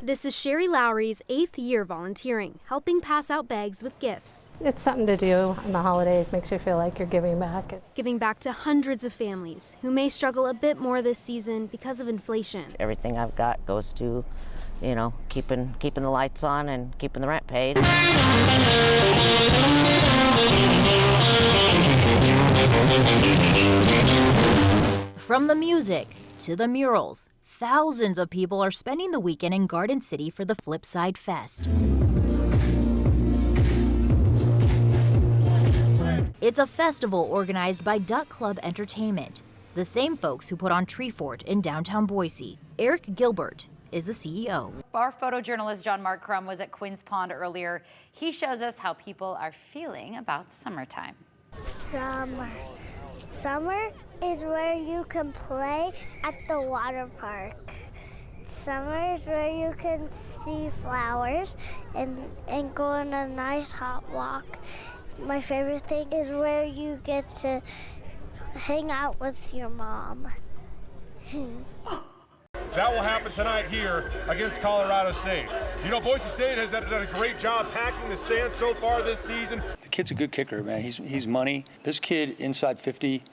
This is Sherry Lowry's 8th year volunteering, helping pass out bags with gifts. It's something to do on the holidays, makes you feel like you're giving back. Giving back to hundreds of families who may struggle a bit more this season because of inflation. Everything I've got goes to, keeping the lights on and keeping the rent paid. From the music to the murals, thousands of people are spending the weekend in Garden City for the Flipside Fest. It's a festival organized by Duck Club Entertainment, the same folks who put on Tree Fort in downtown Boise. Eric Gilbert is the CEO. Our photojournalist John Mark Krum was at Quinn's Pond earlier. He shows us how people are feeling about summertime. Summer is where you can play at the water park. Summer is where you can see flowers and go on a nice hot walk. My favorite thing is where you get to hang out with your mom. That will happen tonight here against Colorado State. Boise State has done a great job packing the stands so far this season. The kid's a good kicker, man. He's money. This kid inside 50,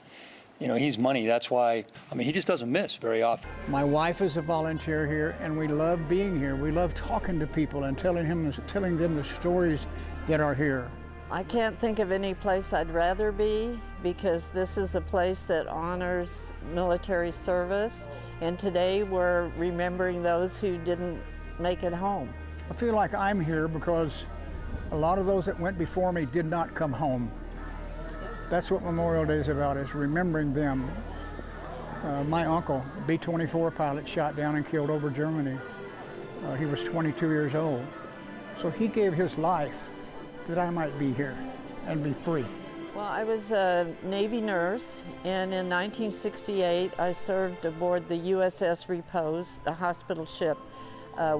he's money. That's why, he just doesn't miss very often. My wife is a volunteer here, and we love being here. We love talking to people and telling them the stories that are here. I can't think of any place I'd rather be, because this is a place that honors military service, and today we're remembering those who didn't make it home. I feel like I'm here because a lot of those that went before me did not come home. That's what Memorial Day is about, is remembering them. My uncle, B-24 pilot, shot down and killed over Germany. He was 22 years old. So he gave his life that I might be here and be free. Well, I was a Navy nurse, and in 1968 I served aboard the USS Repose, a hospital ship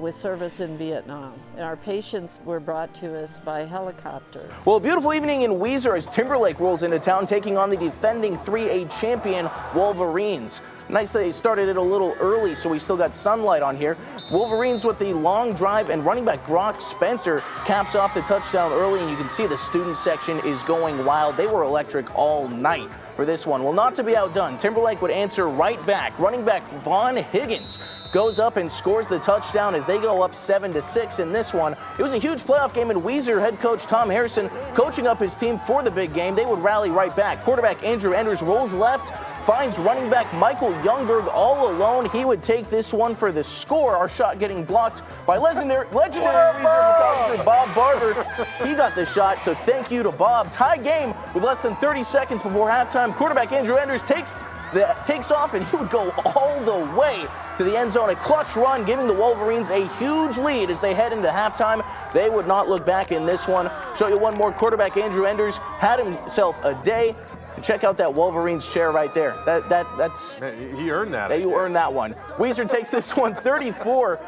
with service in Vietnam. And our patients were brought to us by helicopter. Well, a beautiful evening in Weiser as Timberlake rolls into town, taking on the defending 3A champion Wolverines. Nice that they started it a little early, so we still got sunlight on here. Wolverines with the long drive, and running back Brock Spencer caps off the touchdown early, and you can see the student section is going wild. They were electric all night for this one. Well, not to be outdone, Timberlake would answer right back. Running back Vaughn Higgins goes up and scores the touchdown as they go up 7-6 in this one. It was a huge playoff game, and Weiser head coach Tom Harrison coaching up his team for the big game. They would rally right back. Quarterback Andrew Enders rolls left, finds running back Michael Youngberg all alone. He would take this one for the score. Our shot getting blocked by legendary Weiser photographer Bob Barber. He got the shot, so thank you to Bob. Tie game with less than 30 seconds before halftime. Quarterback Andrew Enders takes off, and he would go all the way to the end zone. A clutch run, giving the Wolverines a huge lead as they head into halftime. They would not look back in this one. Show you one more. Quarterback Andrew Enders had himself a day. Check out that Wolverines chair right there. That's Man, he earned that. You earned that one. Weiser takes this one 34-27.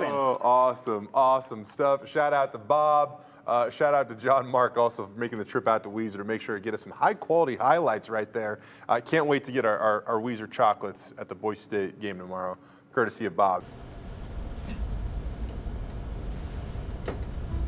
Oh, awesome stuff. Shout out to Bob. Shout out to John Mark also for making the trip out to Weiser to make sure to get us some high quality highlights right there. I can't wait to get our Weiser chocolates at the Boise State game tomorrow, courtesy of Bob.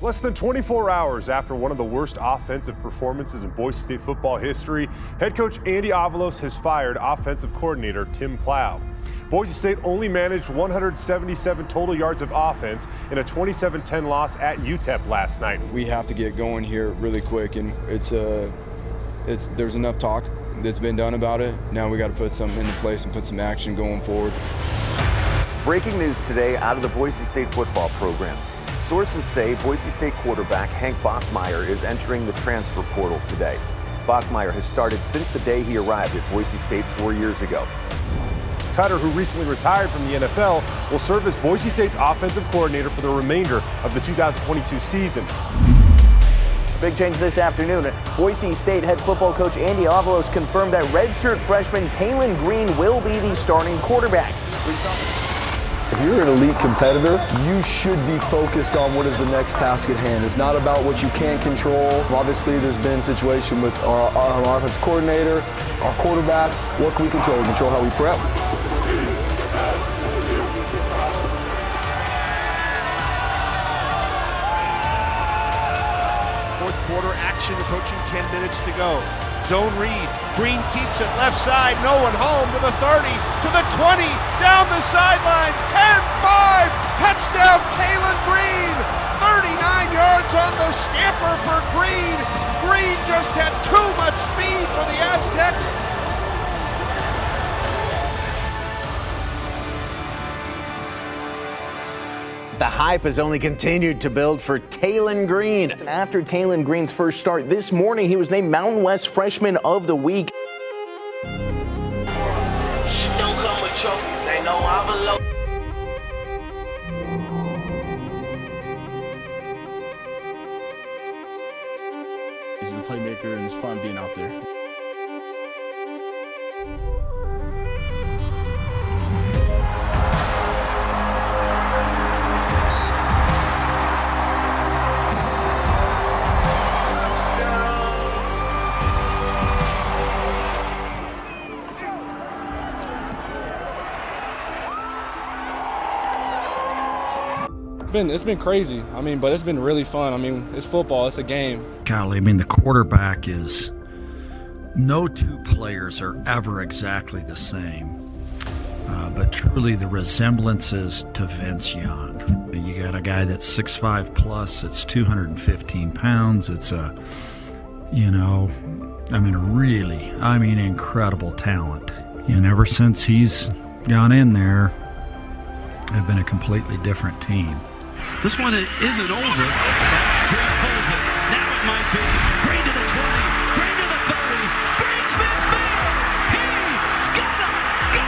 Less than 24 hours after one of the worst offensive performances in Boise State football history, head coach Andy Avalos has fired offensive coordinator Tim Plow. Boise State only managed 177 total yards of offense in a 27-10 loss at UTEP last night. We have to get going here really quick, and there's enough talk that's been done about it. Now we got to put something into place and put some action going forward. Breaking news today out of the Boise State football program. Sources say Boise State quarterback Hank Bachmeier is entering the transfer portal today. Bachmeier has started since the day he arrived at Boise State 4 years ago. Cutter, who recently retired from the NFL, will serve as Boise State's offensive coordinator for the remainder of the 2022 season. Big change this afternoon. Boise State head football coach Andy Avalos confirmed that redshirt freshman Taylon Green will be the starting quarterback. If you're an elite competitor, you should be focused on what is the next task at hand. It's not about what you can't control. Obviously, there's been a situation with our offensive coordinator, our quarterback. What can we control? We control how we prep. possession, approaching 10 minutes to go. Zone read. Green keeps it left side. No one home to the 30, to the 20, down the sidelines. 10-5. Touchdown, Taylor Green. 39 yards on the scamper for Green. Green just had too much speed for the Aztecs. The hype has only continued to build for Taylor Green. After Taylor Green's first start this morning, he was named Mountain West Freshman of the Week. Don't come with trophies, ain't no envelope. He's a playmaker and it's fun being out there. It's been crazy. I mean, but it's been really fun. I mean, it's football. It's a game. Golly, I mean, the quarterback is, no two players are ever exactly the same. But truly the resemblances to Vince Young. You got a guy that's 6'5 plus, it's 215 pounds. It's a, incredible talent. And ever since he's gone in there, they've been a completely different team. This one isn't over. Green pulls it. Now it might be. Green to the 20. Green to the 30. Green's midfield. He's gotta go.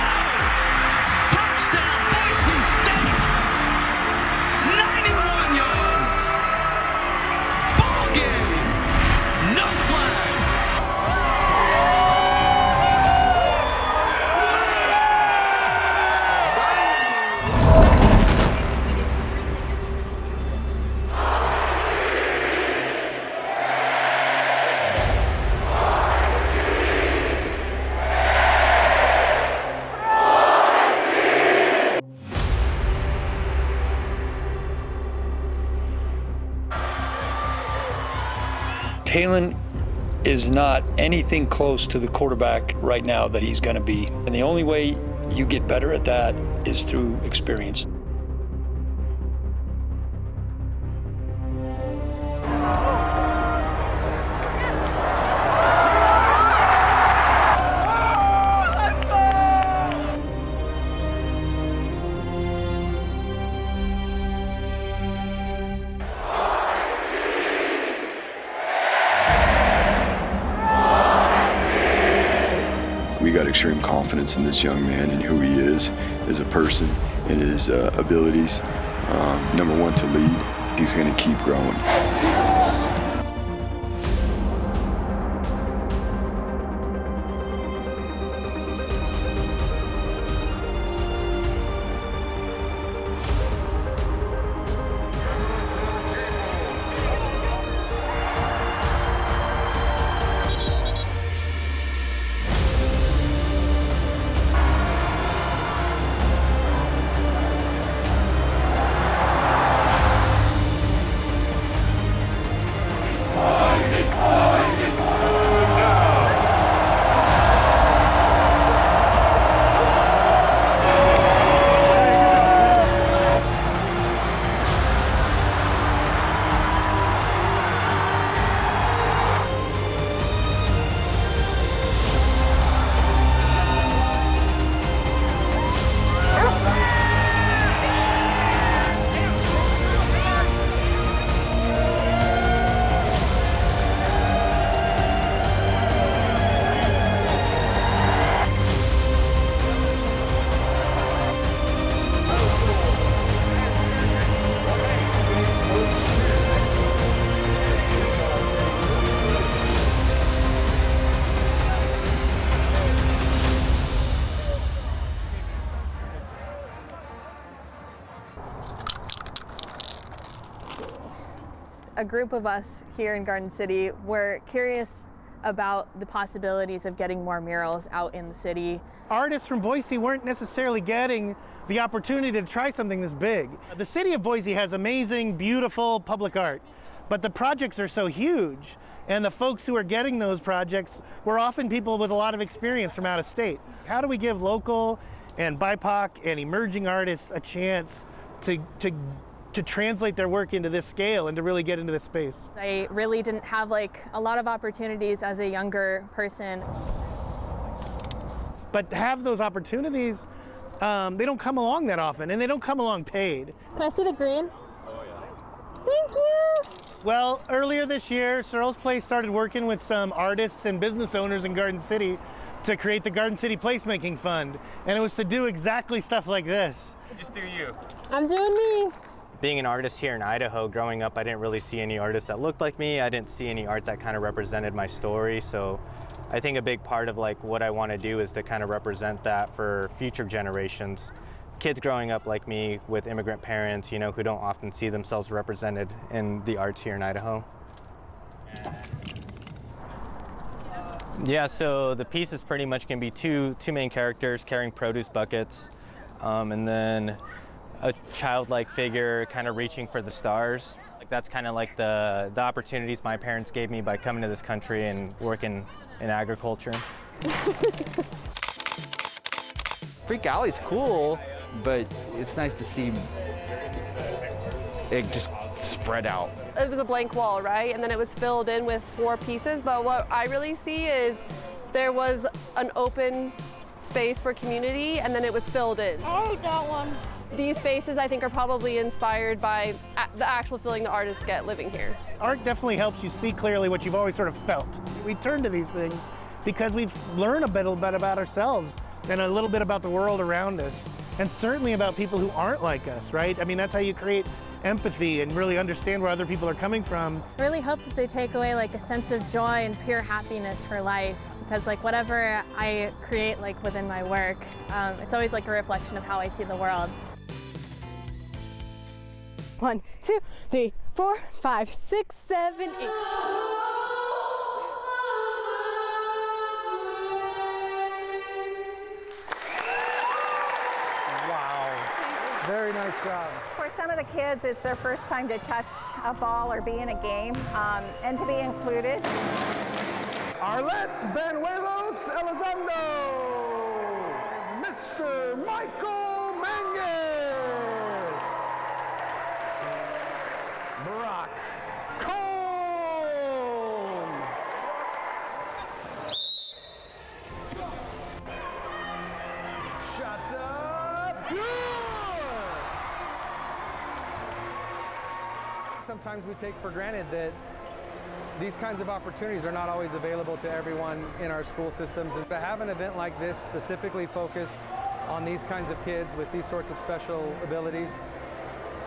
Touchdown, Boise State. 91 yards. Ball game. No flags. Taylor is not anything close to the quarterback right now that he's going to be. And the only way you get better at that is through experience. We got extreme confidence in this young man and who he is as a person and his abilities. Number one, to lead. He's going to keep growing. A group of us here in Garden City were curious about the possibilities of getting more murals out in the city. Artists from Boise weren't necessarily getting the opportunity to try something this big. The city of Boise has amazing, beautiful public art, but the projects are so huge. And the folks who are getting those projects were often people with a lot of experience from out of state. How do we give local and BIPOC and emerging artists a chance to translate their work into this scale and to really get into this space? I really didn't have like a lot of opportunities as a younger person. But have those opportunities, they don't come along that often, and they don't come along paid. Can I see the green? Oh yeah. Thank you. Well, earlier this year, Searles Place started working with some artists and business owners in Garden City to create the Garden City Placemaking Fund. And it was to do exactly stuff like this. Just do you. I'm doing me. Being an artist here in Idaho, growing up, I didn't really see any artists that looked like me. I didn't see any art that kind of represented my story. So I think a big part of like what I want to do is to kind of represent that for future generations. Kids growing up like me with immigrant parents, you know, who don't often see themselves represented in the arts here in Idaho. Yeah, so the pieces pretty much can be two main characters carrying produce buckets, and then a childlike figure kind of reaching for the stars. Like that's kind of like the opportunities my parents gave me by coming to this country and working in agriculture. Freak Alley's cool, but it's nice to see it just spread out. It was a blank wall, right? And then it was filled in with 4 pieces, but what I really see is there was an open space for community, and then it was filled in. Oh, that one. These spaces, I think, are probably inspired by the actual feeling the artists get living here. Art definitely helps you see clearly what you've always sort of felt. We turn to these things because we've learned a bit about ourselves and a little bit about the world around us, and certainly about people who aren't like us, right? I mean, that's how you create empathy and really understand where other people are coming from. I really hope that they take away like a sense of joy and pure happiness for life, because like whatever I create like within my work, it's always like a reflection of how I see the world. 1, 2, 3, 4, 5, 6, 7, 8. Very nice job. For some of the kids, it's their first time to touch a ball or be in a game, and to be included. Arlette Banuelos Elizondo, Mr. Michael Mangus, Brock Cole, shots up, good! Sometimes we take for granted that these kinds of opportunities are not always available to everyone in our school systems. And to have an event like this specifically focused on these kinds of kids with these sorts of special abilities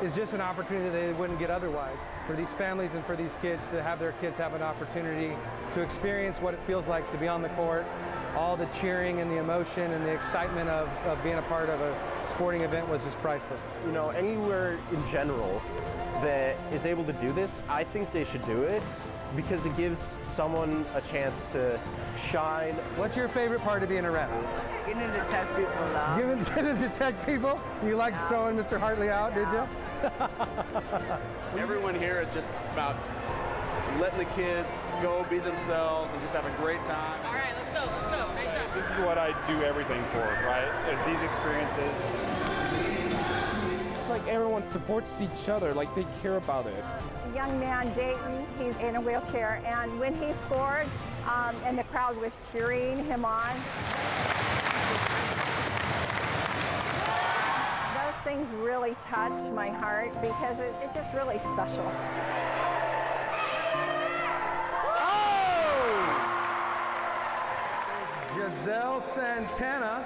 is just an opportunity that they wouldn't get otherwise. For these families and for these kids to have their kids have an opportunity to experience what it feels like to be on the court, all the cheering and the emotion and the excitement of being a part of a sporting event was just priceless. You know, anywhere in general that is able to do this, I think they should do it because it gives someone a chance to shine. What's your favorite part of being a rep? Getting to detect people now. Getting to detect people? You liked throwing Mr. Hartley out, did you? Everyone here is just about letting the kids go be themselves and just have a great time. All right, let's go, let's go. Nice job. This is what I do everything for, right? Is these experiences. It's like everyone supports each other, like they care about it. Young man, Dayton, he's in a wheelchair, and when he scored, and the crowd was cheering him on, those things really touch my heart because it's just really special. Giselle Santana